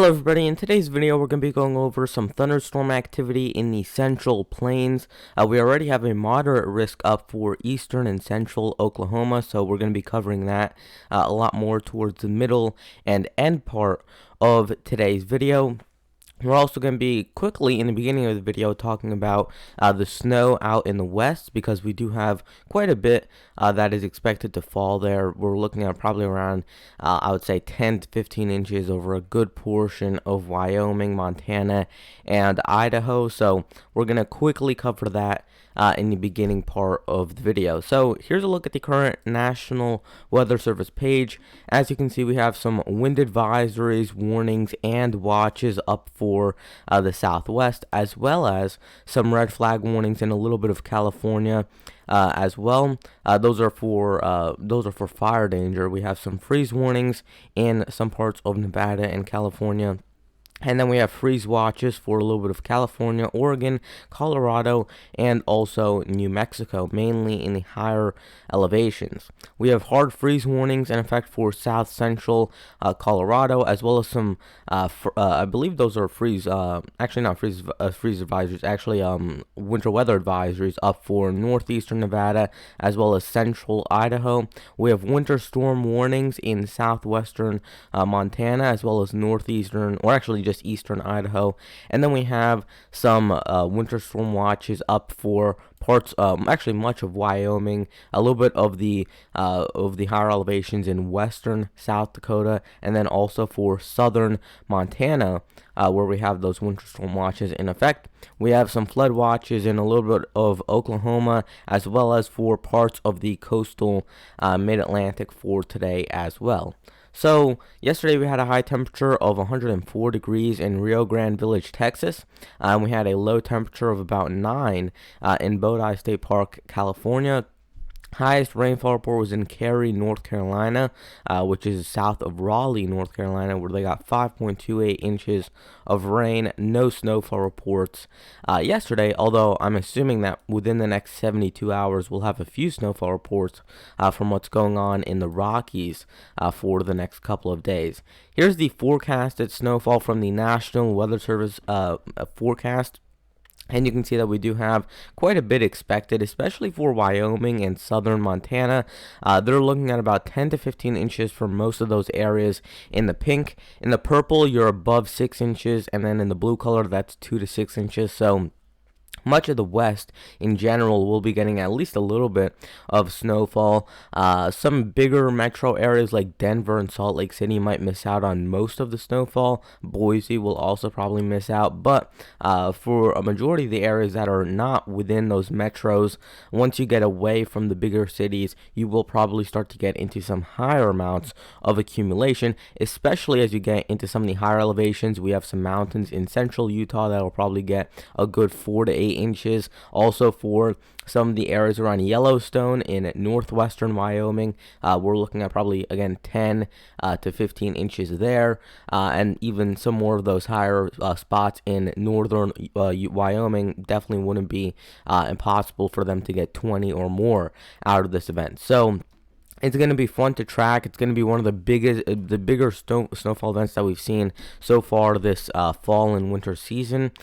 Hello everybody, in today's video we're going to be going over some thunderstorm activity in the central plains. We already have a moderate risk up for eastern and central Oklahoma, so we're going to be covering that a lot more towards the middle and end part of today's video. We're also going to be quickly in the beginning of the video talking about the snow out in the west, because we do have quite a bit that is expected to fall there. We're looking at probably around, I would say, 10 to 15 inches over a good portion of Wyoming, Montana, and Idaho. So we're going to quickly cover that in the beginning part of the video. So here's a look at the current National Weather Service page. As you can see, we have some wind advisories, warnings, and watches up for the southwest, as well as some red flag warnings in a little bit of California as well. Those are for fire danger. We have some freeze warnings in some parts of Nevada and California. And then we have freeze watches for a little bit of California, Oregon, Colorado, and also New Mexico, mainly in the higher elevations. We have hard freeze warnings in effect for south central Colorado, as well as some, I believe those are freeze, actually not freeze advisories, actually winter weather advisories up for northeastern Nevada, as well as central Idaho. We have winter storm warnings in southwestern Montana, as well as northeastern, or actually just eastern Idaho. And then we have some winter storm watches up for parts, actually much of Wyoming, a little bit of the higher elevations in western South Dakota, and then also for southern Montana, where we have those winter storm watches in effect. We have some flood watches in a little bit of Oklahoma, as well as for parts of the coastal mid-Atlantic for today as well. So yesterday we had a high temperature of 104 degrees in Rio Grande Village, Texas. We had a low temperature of about 9 in Bodie State Park, California. Highest rainfall report was in Cary, North Carolina, which is south of Raleigh, North Carolina, where they got 5.28 inches of rain. No snowfall reports yesterday, although I'm assuming that within the next 72 hours we'll have a few snowfall reports from what's going on in the Rockies for the next couple of days. Here's the forecasted snowfall from the National Weather Service forecast. And you can see that we do have quite a bit expected, especially for Wyoming and southern Montana. They're looking at about 10 to 15 inches for most of those areas in the pink. In the purple, you're above 6 inches, and then in the blue color, that's 2 to 6 inches. So much of the west in general will be getting at least a little bit of snowfall. Some bigger metro areas like Denver and Salt Lake City might miss out on most of the snowfall. Boise will also probably miss out, but for a majority of the areas that are not within those metros, once you get away from the bigger cities, you will probably start to get into some higher amounts of accumulation, especially as you get into some of the higher elevations. We have some mountains in central Utah that will probably get a good 4 to 8 inches. Also for some of the areas around Yellowstone in northwestern Wyoming, we're looking at probably, again, 10 to 15 inches there, and even some more of those higher spots in northern Wyoming. Definitely wouldn't be impossible for them to get 20 or more out of this event. So it's going to be fun to track. It's going to be one of the bigger snowfall events that we've seen so far this fall and winter season.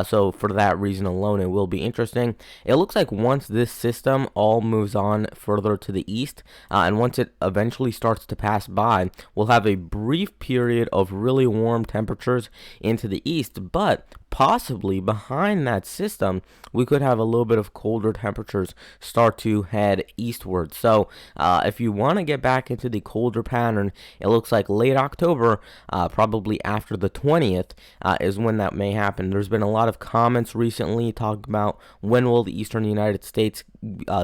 So for that reason alone, it will be interesting. It looks like once this system all moves on further to the east, and once it eventually starts to pass by, we'll have a brief period of really warm temperatures into the east, but possibly behind that system, we could have a little bit of colder temperatures start to head eastward. So if you want to get back into the colder pattern, it looks like late October, probably after the 20th, is when that may happen. There's been a lot of comments recently talking about when will the eastern United States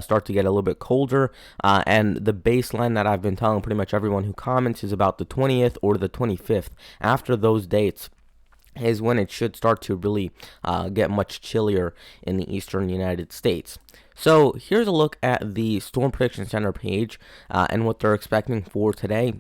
start to get a little bit colder, and the baseline that I've been telling pretty much everyone who comments is about the 20th or the 25th. After those dates is when it should start to really get much chillier in the eastern United States. So here's a look at the Storm Prediction Center page and what they're expecting for today.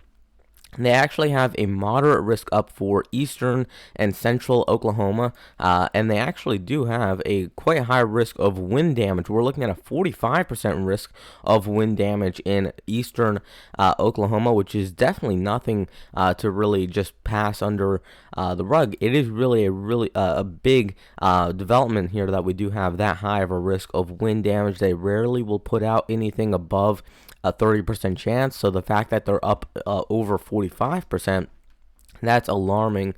They actually have a moderate risk up for eastern and central Oklahoma, and they actually do have a quite high risk of wind damage. We're looking at a 45% risk of wind damage in eastern Oklahoma, which is definitely nothing to really just pass under the rug. It is really a big development here that we do have that high of a risk of wind damage. They rarely will put out anything above a 30% chance. So the fact that they're up over 45%, that's alarming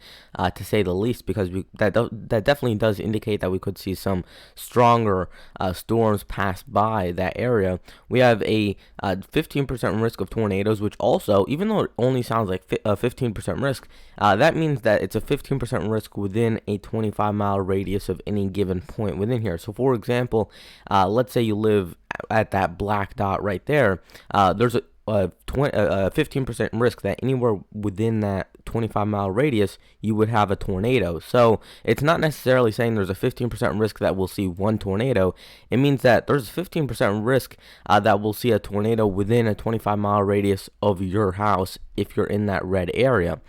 to say the least, because that definitely does indicate that we could see some stronger storms pass by that area. We have a 15% risk of tornadoes, which also, even though it only sounds like a 15% risk, that means that it's a 15% risk within a 25-mile radius of any given point within here. So for example, let's say you live at that black dot right there. There's a 15% risk that anywhere within that 25-mile radius you would have a tornado. So it's not necessarily saying there's a 15% risk that we'll see one tornado. It means that there's a 15% risk that we'll see a tornado within a 25-mile radius of your house if you're in that red area,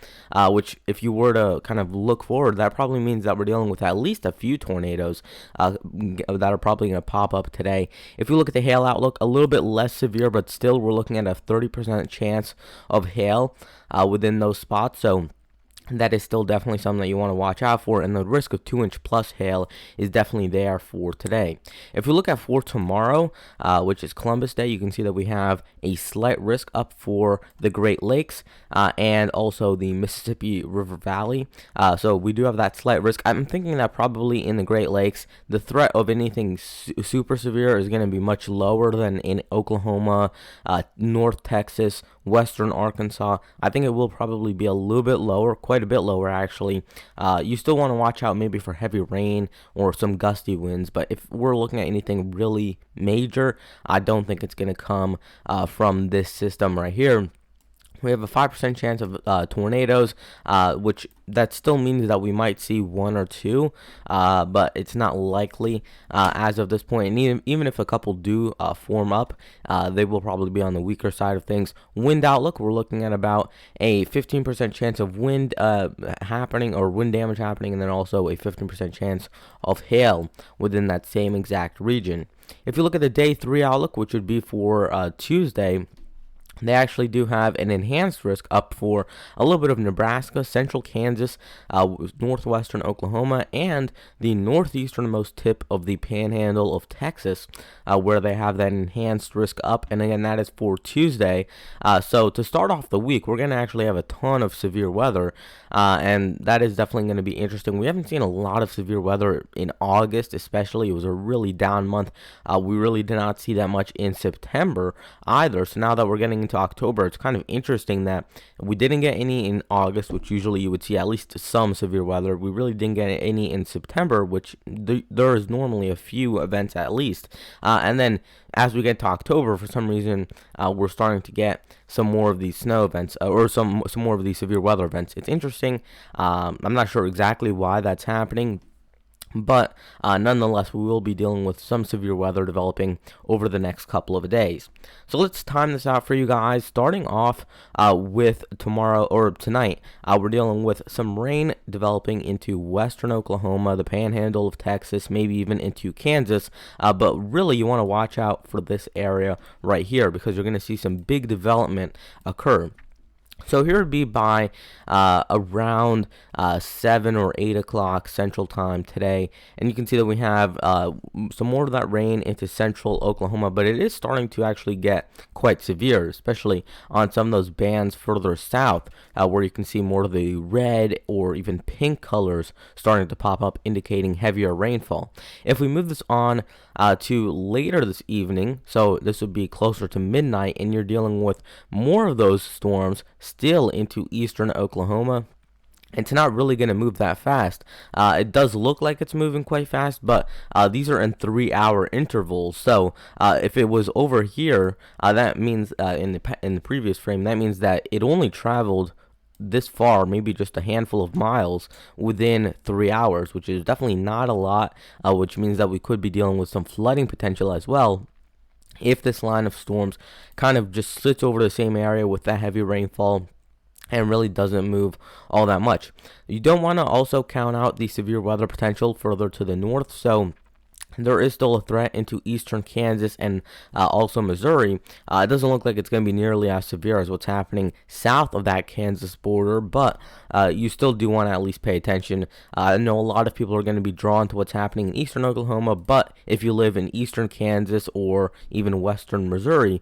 which if you were to kind of look forward, that probably means that we're dealing with at least a few tornadoes that are probably going to pop up today. If you look at the hail outlook, a little bit less severe, but still we're looking at a 30% chance of hail within those spots. So that is still definitely something that you want to watch out for, and the risk of 2-inch plus hail is definitely there for today. If we look at for tomorrow, which is Columbus Day, you can see that we have a slight risk up for the Great Lakes and also the Mississippi River Valley. So we do have that slight risk. I'm thinking that probably in the Great Lakes, the threat of anything super severe is going to be much lower than in Oklahoma, North Texas, Western Arkansas. I think it will probably be a little bit lower, quite a bit lower actually. You still want to watch out maybe for heavy rain or some gusty winds, but if we're looking at anything really major, I don't think it's going to come from this system right here. We have a 5% chance of tornadoes, which that still means that we might see one or two, but it's not likely as of this point. And even if a couple do form up, they will probably be on the weaker side of things. Wind outlook, we're looking at about a 15% chance of wind happening, or wind damage happening, and then also a 15% chance of hail within that same exact region. If you look at the day 3 outlook, which would be for Tuesday, they actually do have an enhanced risk up for a little bit of Nebraska, central Kansas, northwestern Oklahoma, and the northeasternmost tip of the panhandle of Texas, where they have that enhanced risk up. And again, that is for Tuesday. So to start off the week, we're going to actually have a ton of severe weather, and that is definitely going to be interesting. We haven't seen a lot of severe weather in August, especially. It was a really down month. We really did not see that much in September either. So now that we're getting into October, it's kind of interesting that we didn't get any in August, which usually you would see at least some severe weather. We really didn't get any in September, which there is normally a few events at least. And then as we get to October, for some reason, we're starting to get some more of these snow events, or some more of these severe weather events. It's interesting. I'm not sure exactly why that's happening, but nonetheless, we will be dealing with some severe weather developing over the next couple of days. So let's time this out for you guys. Starting off with tomorrow or tonight, we're dealing with some rain developing into western Oklahoma, the panhandle of Texas, maybe even into Kansas. But really, you want to watch out for this area right here, because you're going to see some big development occur. So here would be by around 7 or 8 o'clock Central Time today. And you can see that we have some more of that rain into central Oklahoma, but it is starting to actually get quite severe, especially on some of those bands further south, where you can see more of the red or even pink colors starting to pop up, indicating heavier rainfall. If we move this on to later this evening, so this would be closer to midnight, and you're dealing with more of those storms still into eastern Oklahoma. It's not really going to move that fast. It does look like it's moving quite fast, but these are in 3-hour intervals. So if it was over here, that means in the previous frame, that means that it only traveled this far, maybe just a handful of miles within 3 hours, which is definitely not a lot, which means that we could be dealing with some flooding potential as well if this line of storms kind of just sits over the same area with that heavy rainfall and really doesn't move all that much. You don't want to also count out the severe weather potential further to the north, so there is still a threat into eastern Kansas and also Missouri. It doesn't look like it's going to be nearly as severe as what's happening south of that Kansas border, but you still do want to at least pay attention. I know a lot of people are going to be drawn to what's happening in eastern Oklahoma, but if you live in eastern Kansas or even western Missouri,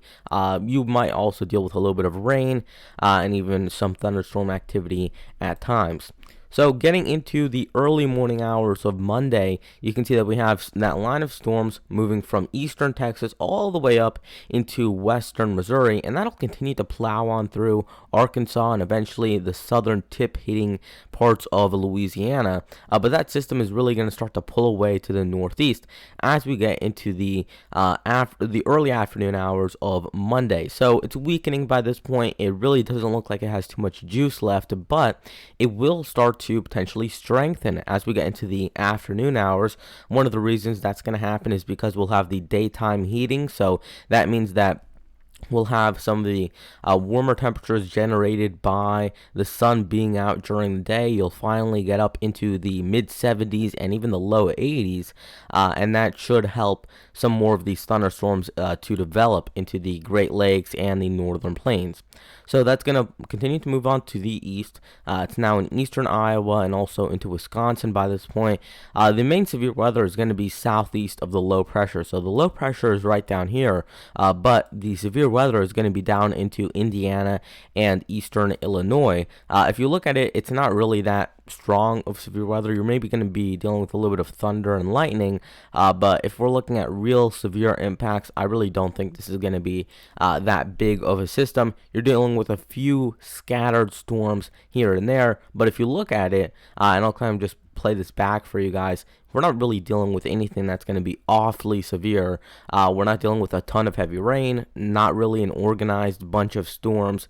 you might also deal with a little bit of rain and even some thunderstorm activity at times. So getting into the early morning hours of Monday, you can see that we have that line of storms moving from eastern Texas all the way up into western Missouri, and that'll continue to plow on through Arkansas and eventually the southern tip hitting parts of Louisiana. But that system is really going to start to pull away to the northeast as we get into the early afternoon hours of Monday. So it's weakening by this point. It really doesn't look like it has too much juice left, but it will start to potentially strengthen as we get into the afternoon hours. One of the reasons that's going to happen is because we'll have the daytime heating, so that means that we'll have some of the warmer temperatures generated by the sun being out during the day. You'll finally get up into the mid 70s and even the low 80s, and that should help some more of these thunderstorms to develop into the Great Lakes and the northern plains. So that's going to continue to move on to the east. It's now in eastern Iowa and also into Wisconsin by this point. The main severe weather is going to be southeast of the low pressure. So the low pressure is right down here, but the severe weather is going to be down into Indiana and eastern Illinois. If you look at it, it's not really that strong of severe weather. You're maybe going to be dealing with a little bit of thunder and lightning, but if we're looking at real severe impacts, I really don't think this is going to be that big of a system. You're dealing with a few scattered storms here and there, but if you look at it, and I'll kind of just play this back for you guys, we're not really dealing with anything that's going to be awfully severe. We're not dealing with a ton of heavy rain, not really an organized bunch of storms.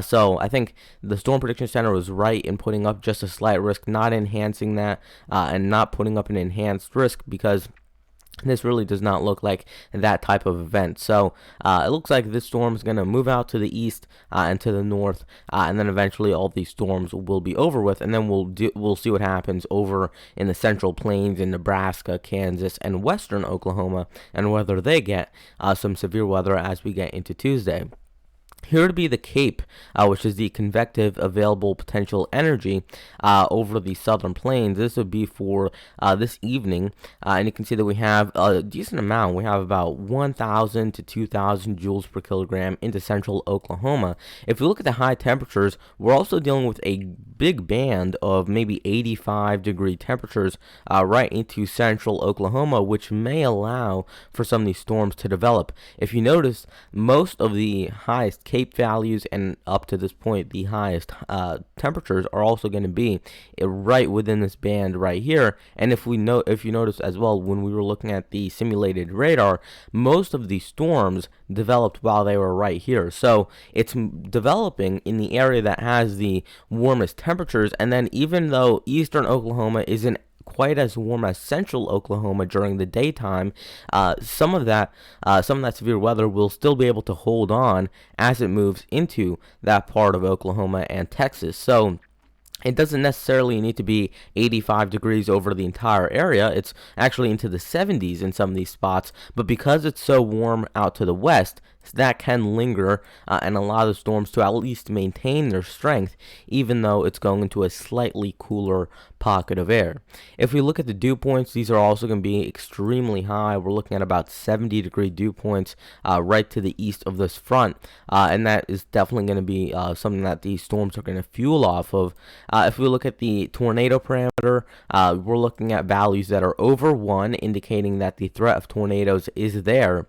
So I think the Storm Prediction Center was right in putting up just a slight risk, not enhancing that, and not putting up an enhanced risk, because this really does not look like that type of event. So it looks like this storm is going to move out to the east and to the north, and then eventually all these storms will be over with, and then we'll see what happens over in the central plains in Nebraska, Kansas, and western Oklahoma, and whether they get some severe weather as we get into Tuesday. Here to be the Cape, which is the convective available potential energy over the southern plains. This would be for this evening, and you can see that we have a decent amount. We have about 1,000 to 2,000 joules per kilogram into central Oklahoma. If we look at the high temperatures, we're also dealing with a big band of maybe 85-degree temperatures right into central Oklahoma, which may allow for some of these storms to develop. If you notice, most of the highest Cape values and up to this point the highest temperatures are also going to be right within this band right here. And if you notice as well, when we were looking at the simulated radar, most of these storms developed while they were right here. So it's developing in the area that has the warmest temperatures, and then even though eastern Oklahoma isn't quite as warm as central Oklahoma during the daytime, some of that severe weather will still be able to hold on as it moves into that part of Oklahoma and Texas. So it doesn't necessarily need to be 85 degrees over the entire area. It's actually into the 70s in some of these spots, but because it's so warm out to the west, that can linger and allow the storms to at least maintain their strength, even though it's going into a slightly cooler pocket of air. If we look at the dew points, these are also going to be extremely high. We're looking at about 70-degree dew points right to the east of this front, and that is definitely going to be something that these storms are going to fuel off of. If we look at the tornado parameter, we're looking at values that are over 1, indicating that the threat of tornadoes is there.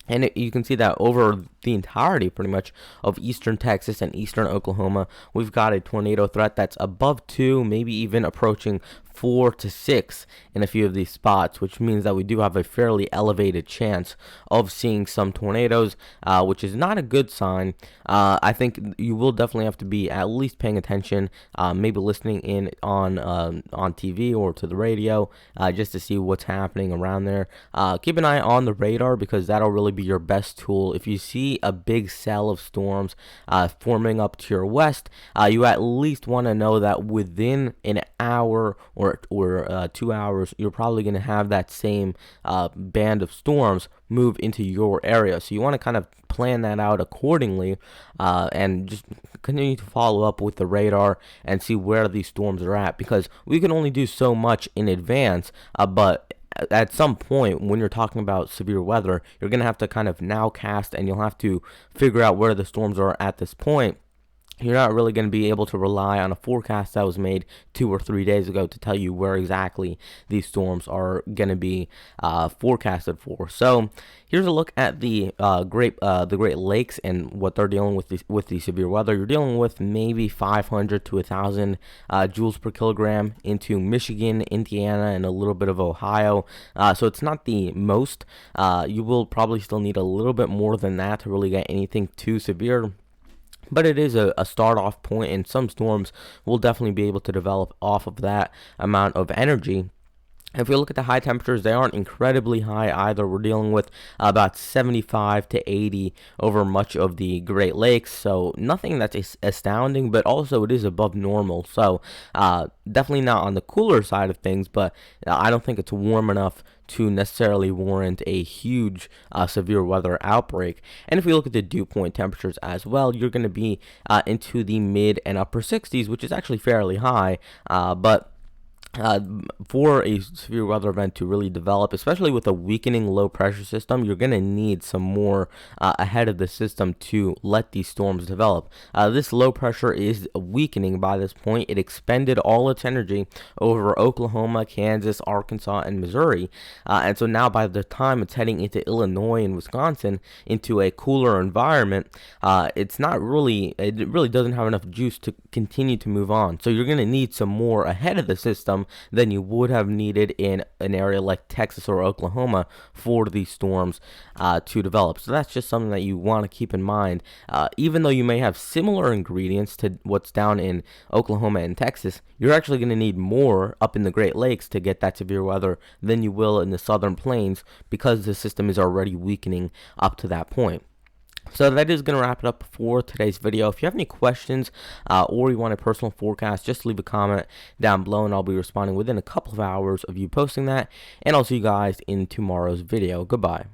And you can see that over the entirety, pretty much, of eastern Texas and eastern Oklahoma, we've got a tornado threat that's above 2, maybe even approaching 4 to 6 in a few of these spots, which means that we do have a fairly elevated chance of seeing some tornadoes, which is not a good sign. I think you will definitely have to be at least paying attention, maybe listening in on TV or to the radio, just to see what's happening around there. Keep an eye on the radar, because that'll really be your best tool. If you see a big cell of storms forming up to your west, you at least want to know that within an hour or 2 hours, you're probably going to have that same band of storms move into your area. So you want to kind of plan that out accordingly, and just continue to follow up with the radar and see where these storms are at, because we can only do so much in advance, but at some point when you're talking about severe weather, you're going to have to kind of nowcast, and you'll have to figure out where the storms are at this point. You're not really going to be able to rely on a forecast that was made 2 or 3 days ago to tell you where exactly these storms are going to be forecasted for. So here's a look at the Great Lakes and what they're dealing with the severe weather. You're dealing with maybe 500 to 1,000 joules per kilogram into Michigan, Indiana, and a little bit of Ohio. So it's not the most. You will probably still need a little bit more than that to really get anything too severe. But it is a start off point, and some storms will definitely be able to develop off of that amount of energy. If we look at the high temperatures, they aren't incredibly high either. We're dealing with about 75 to 80 over much of the Great Lakes, so nothing that's astounding, but also it is above normal. So definitely not on the cooler side of things, but I don't think it's warm enough to necessarily warrant a huge severe weather outbreak. And if we look at the dew point temperatures as well, you're going to be into the mid and upper 60s, which is actually fairly high, but for a severe weather event to really develop, especially with a weakening low pressure system, you're going to need some more ahead of the system to let these storms develop. This low pressure is weakening by this point. It expended all its energy over Oklahoma, Kansas, Arkansas, and Missouri. And so now by the time it's heading into Illinois and Wisconsin into a cooler environment, it really doesn't have enough juice to continue to move on. So you're going to need some more ahead of the system than you would have needed in an area like Texas or Oklahoma for these storms to develop. So that's just something that you want to keep in mind. Even though you may have similar ingredients to what's down in Oklahoma and Texas, you're actually going to need more up in the Great Lakes to get that severe weather than you will in the southern plains, because the system is already weakening up to that point. So that is going to wrap it up for today's video. If you have any questions or you want a personal forecast, just leave a comment down below, and I'll be responding within a couple of hours of you posting that. And I'll see you guys in tomorrow's video. Goodbye.